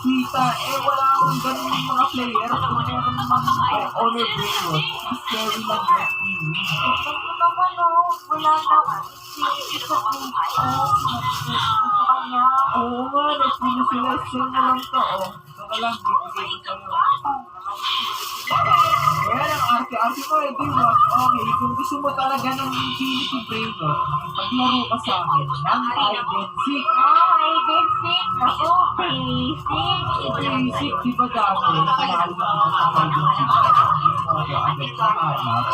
Kita, wala akong ganun yung mga player. Kung meron naman honor brain, scary lang yung Kiwi. Wala na. Oo nga, nagsinusulasyon mo lang to. Saka lang, bibigay ko sa'yo. Kaya lang, arte-arte mo, Edward. Okay, kung gusto mo talaga ng Infinity Brain, maglaro ka sa akin ng hide and seek. Hide and seek. Naku, basic. Basic, di ba dami? Kailangan mo sa hide and seek. Okay, agad ka hanap.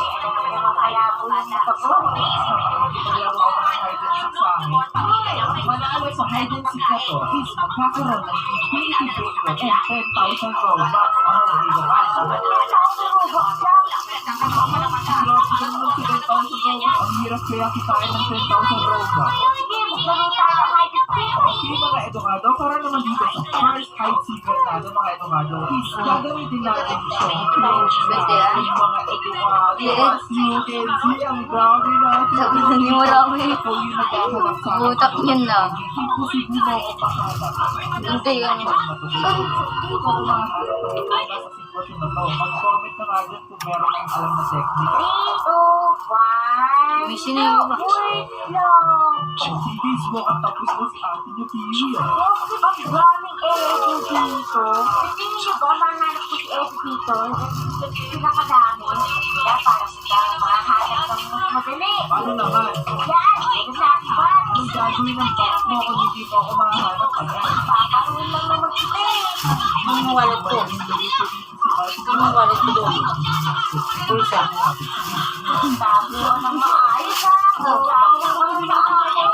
Kaya po yung ito ko. Maglaro ka ng hide and seek sa akin. Manalo sa hide and seek na to is magkakaroon ng Infinity Brain and 10,000 Robux. Ano, di ba? Ang hirap kaya kitain ng 10,000 Robux. Okay mga edukado, para naman dito sa first hide seeker natin mga edukado, is gagamitin natin ito. Mga edukado, as you can see, ang dami natin. Ikaw yung naghahanap sa akin. Utak yun lang. Imposible mo ako mahanap. Hindi yan. Ikaw mahanap sa sitwasyon na to. Mag-comment na nga dyan kung meron kang alam na technique. 3, 2, 1. May sinayong ba? Wait lang. Sige, mo at tapos mo si atin yung Kiwi. Ang daming Edu dito. Hindi niyo ba mahanap ko si Edu dito? Pinakadami. Kaya para sa mahanap ng mas madali. Paano naman? Yan! Naglaban! Anong gagawin ng box mo kung hindi mo ako mahanap agad? Paparoon lang naman kita eh. Yung wallet ko. Yung wallet ko doon. Pulsa. Sabi ko ng maayos ha. Sabi ko ng maayos.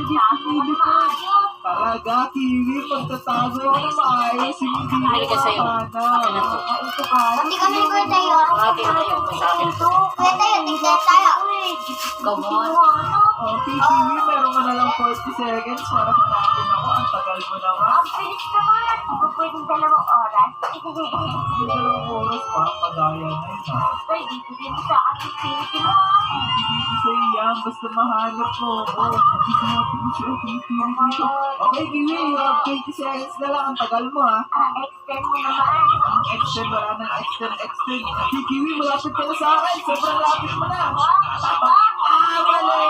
Sabi ko ng maayos. Talaga, Kiwi, pagtatago ako na maayos, hindi mo Halika sa'yo. mahanap. Ito ka. Hindi kami kuya tayo. Ate tayo. Sa akin. Kuya tayo, tignan tayo. Come on. Okay, Kiwi, meron ka na lang 40 seconds para hanapin ako. Ang tagal mo naman. Ang bilis naman. Kung pwedeng 2 oras. Hindi na lang oras, parang pagaya na yun. Ay, dito din sa aking pinity mo. Hindi ko sa iyan, basta mahanap mo ako. Hindi ko natin siya, Kiwi. Okay, Kiwi, you have 20 seconds na lang. Ang tagal mo, ha? Extend mo naman. Ang extend, wala nang extend. Si Kiwi, malapit ka na sa akin. Sobrang lapit mo na. Mali!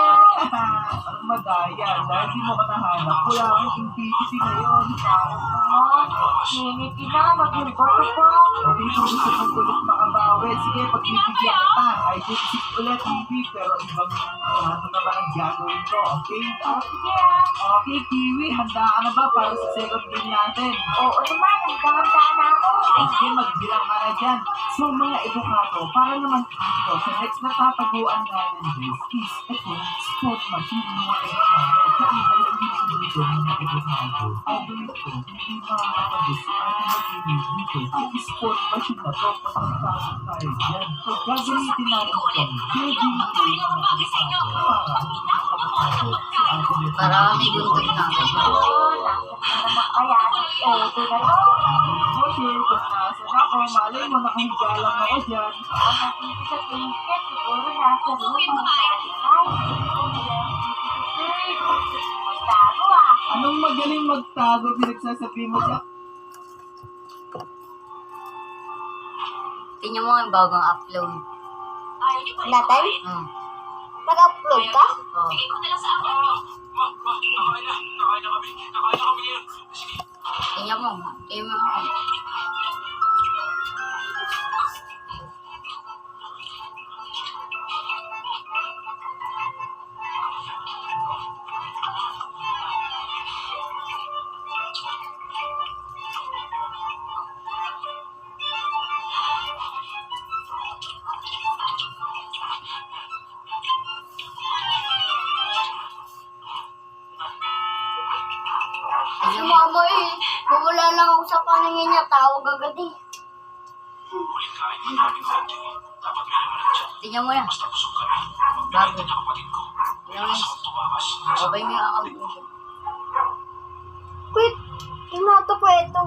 Ang madaya, dahil di mo ka nahanap, wala akong infinity ngayon. Pinity na, maging boto po. Okay, kung gusto mong ulit makabawi, sige, pagbibigyan kita. I did six ulit, Kiwi, pero ibang ano naman ang gagawin ko, okay? Sige ah. Okay, Kiwi, handa ka na ba para sa second game natin? Oo naman, nagkamandaan na ako. Sige, magbilang ka na dyan. So, mga edukado, para naman dito, sa next na tataguan natin is ito, sport machine mga edukado. Sa iba yung dito mga edukado. Ang dito, hindi makakapagod sa ating mag-inig dito. Yung sport machine na to, pagkakasang tayo dyan. So, gagamitin natin ito. Gagawin ko yung mga edukado para hindi makakapagod sa ating mag-inig. Para may gunting na. Oo, nasa naman kaya. Ito na to. Okay, kung nasan ako, malay mo, nakahiga lang ako dyan. Ang nakita sa ticket, siguro nasa room. Magtago ah. Anong magaling magtago, pinagsasabi mo siya? Tingnan mo yung bagong upload. Natin? Mag-upload ka? Oh. Tingnan mo. Tingnan mo. Si mama eh. Wala lang ako sa paningin niya. Tawag agad eh. Tingnan mo yan. Bago. Tingnan mo yan. Babay mo yung account mo. Wait. Tinato po ito.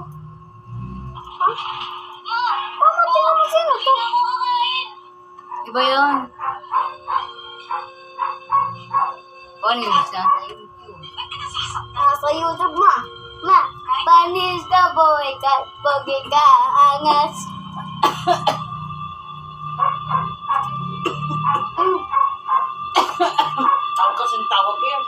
Ha? Mama, tingnan mo sino to? Iba yun. Panis na sa YouTube. Sa YouTube, ma. Ma, panis ka boy, pogi ka, angas. Tawag kasing tawag yan.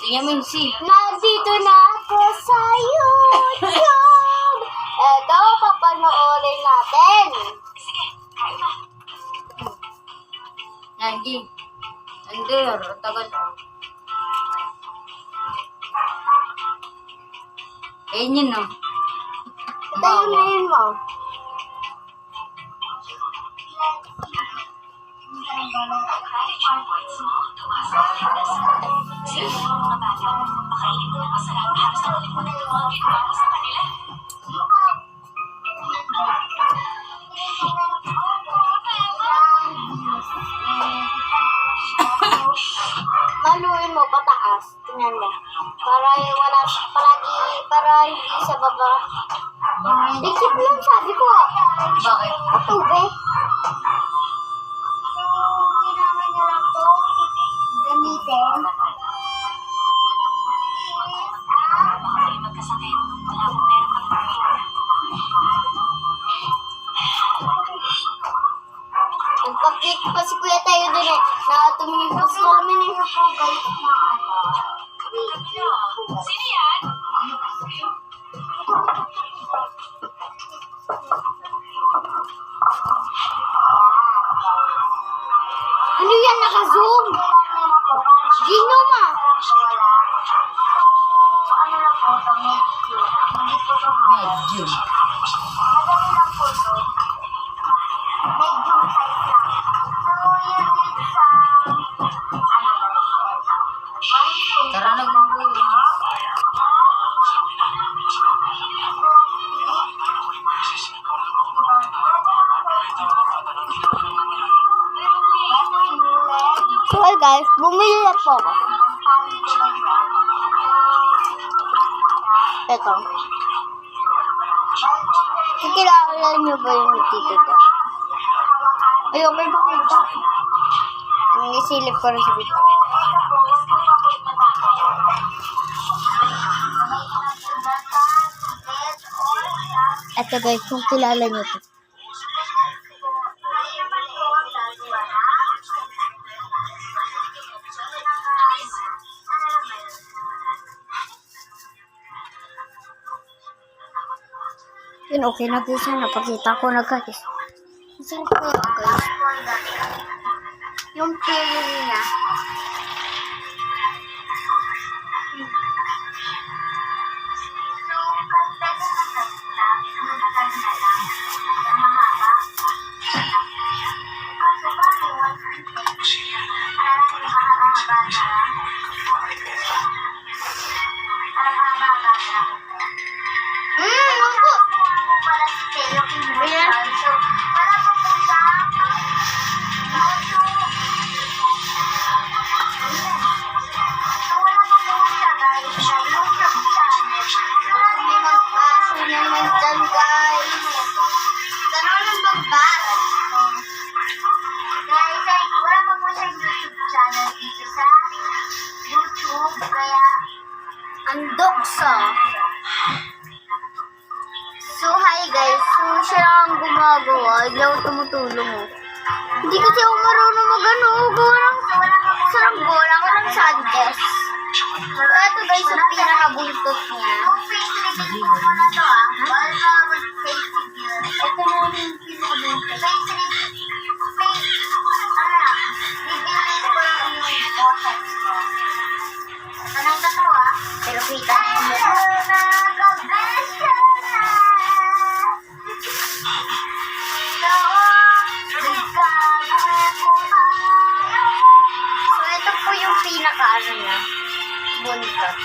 Tingnan mo yung C. Nandito na ako sa YouTube. Ito, papanoorin natin. Nandi. Under. Tagal. Ayun yun, no? Ito yun na yun mo. Maluin mo pataas. Tingnan mo. Para wala, para hindi sa baba. Dikit lang sabi ko. Bakit? Tubig. So, kailangan nyo lang ito gamitin. Nagpakit pa si Kuya tayo dun eh. Nakatumingin pa sa namin eh. Sino yan? Ano yan? Naka-zoom? Gino ma. Ano lang po ito? Hindi po ito Medium. madami lang po ito. Medium size lang. So, yan dito sa Tara na gumawa. So guys, bumili na po ako. Ito. Kilala niyo ba yung tito ko? Ayaw, may pakita. Ang isilip ko rin sa bito. Ito guys, kung kilala niyo to. Yun, okay na guys. Napakita ko na guys. Masarap ko yan guys. Yung pili niya. Andoksa. So, hi guys. So, siya lang ang gumagawa. Hindi ako tumutulong. Oh. Hindi kasi ako marunong mag-ano. Saranggo lang. Walang Sanchez. So, eto guys, ang pinakabuntot niya. Ito na yung pinakabuntot. Pero kita niyo mo. So, ito po yung pinaka-ano niya. Buntot.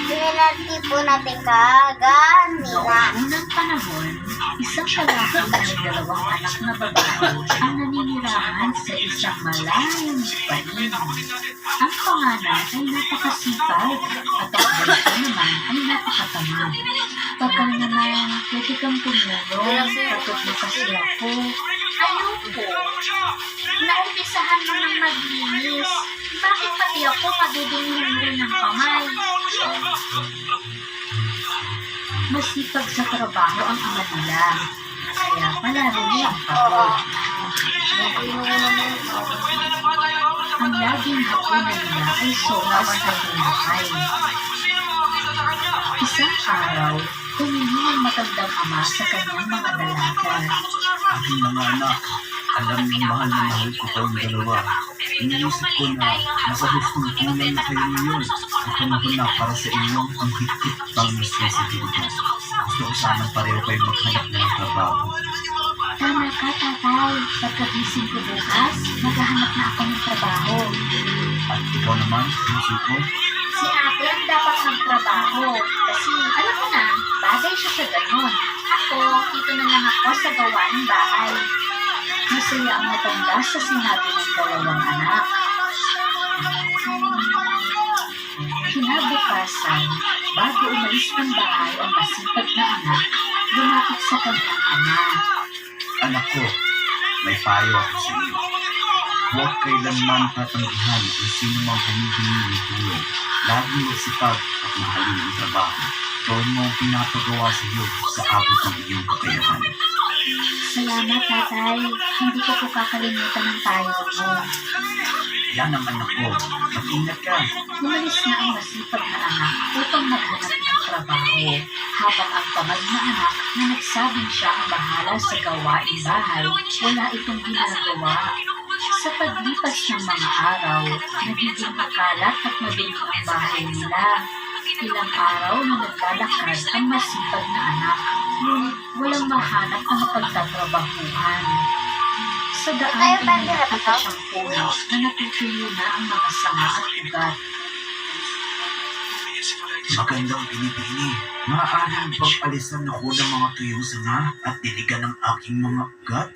Hinati po natin kaganina. Unang panahon, isang lalaki at may dalawang anak na babae ang naninirahan sa isang malayong panig. Ang panganay ay napakasipag at ang bunso naman ay napakatamad. Pagka naman, pwede kang tumulong, takot mo kasi ako. Ayoko. Naumpisa maglinis. Bakit pati ako madudumihan rin ng kamay? Masipag sa trabaho ang ama nila. Kaya palalo niyang pagod. Ang laging hapunan nila ay sopas at tinapay. Isang araw, humingi ng matandang ama sa kanyang mga dalaga. Aking mga anak, alam niyo mahal na mahal ko kayong dalawa. Iniisip ko na nasa gustong kulang na kayo ngayon. At panahon na para sa inyong ang higit pang responsibilidad. Gusto ko sanang pareho kayo maghanap ng trabaho. Tama ka, tatay. Pagkagising ko bukas, maghahanap na ako ng trabaho. At ikaw naman, puso ko, Si ate ang dapat magtrabaho. Kasi, alam mo na, bagay siya sa ganon. Ako, dito na lang ako sa gawaing bahay. Masaya ang matanda sa sinabi ng dalawang anak. Kinabukasan, bago umalis ng bahay ang masipag na anak, lumapit sa kanyang ama. anak ko, may payo ako sa iyo. Huwag kailanman tatanggihan kung sino mang humihingi ng tulong. Laging magsipag at mahalin ang trabaho. Gawin mo ang pinapagawa sa iyo sa abot ng iyong kakayahan. Salamat, tatay. Hindi ko po kakalimutan ng payo mo. Yan ang anak ko. Mag-ingat ka. Umalis na ang masipag na anak upang maghanap ng trabaho, habang ang tamad na anak na nagsabing siya ang bahala sa gawaing bahay, wala itong ginagawa. Sa paglipas ng mga araw, nagiging makalat at madilim ang bahay nila. Ilang araw na naglalakad ang masipag na anak, ngunit walang mahanap ang mapagtatrabahuhan. Sa daan ay nakita siyang puno na natutuyo na ang mga sanga at ugat. Magandang binibini. Maaaring pag-alisan ako ng mga tuyong sanga at diligan ng aking mga ugat.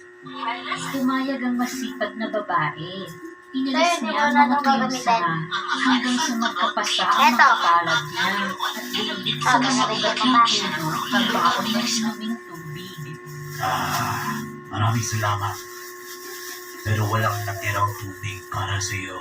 Pumayag ang masipag na babae. Inalis Tayo, di niya ba ang na mga nung tuyong gagamitin? sanga hanggang sa magkapasa ang Eto. mga palad niya at binigit sa mga ugat ng puno ang baon ng sinuming tubig. Maraming salamat. Pero walang natirang tubig para sa iyo.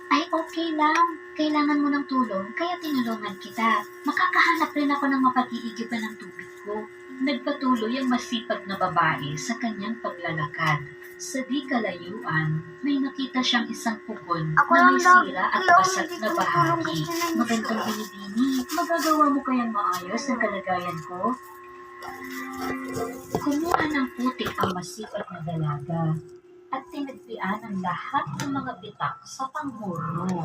Ay, okay lang. Kailangan mo ng tulong, kaya tinulungan kita. Makakahanap rin ako ng mapag-iigiban ng tubig ko. Nagpatuloy ang masipag na babae sa kanyang paglalakad. Sa di kalayuan, may nakita siyang isang pugon Ako na may lang daw, sira at kuya, basag hindi na ko bahagi. tulong, gusto na gusto. Magandang binibini, magagawa mo kayang maayos ang kalagayan ko? Kumuha ng putik ang masipag na dalaga at tinagpian ang lahat ng mga bitak sa panghorno.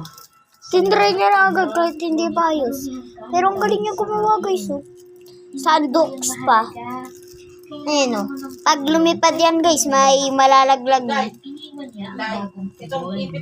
Tinry niya na agad kahit hindi pa ayos. Pero ang galing niya gumawa guys. Oh. Sandoks pa. Ayan o. Pag lumipad yan guys, may malalaglag yan. Iniwan niya ang bagong pugon.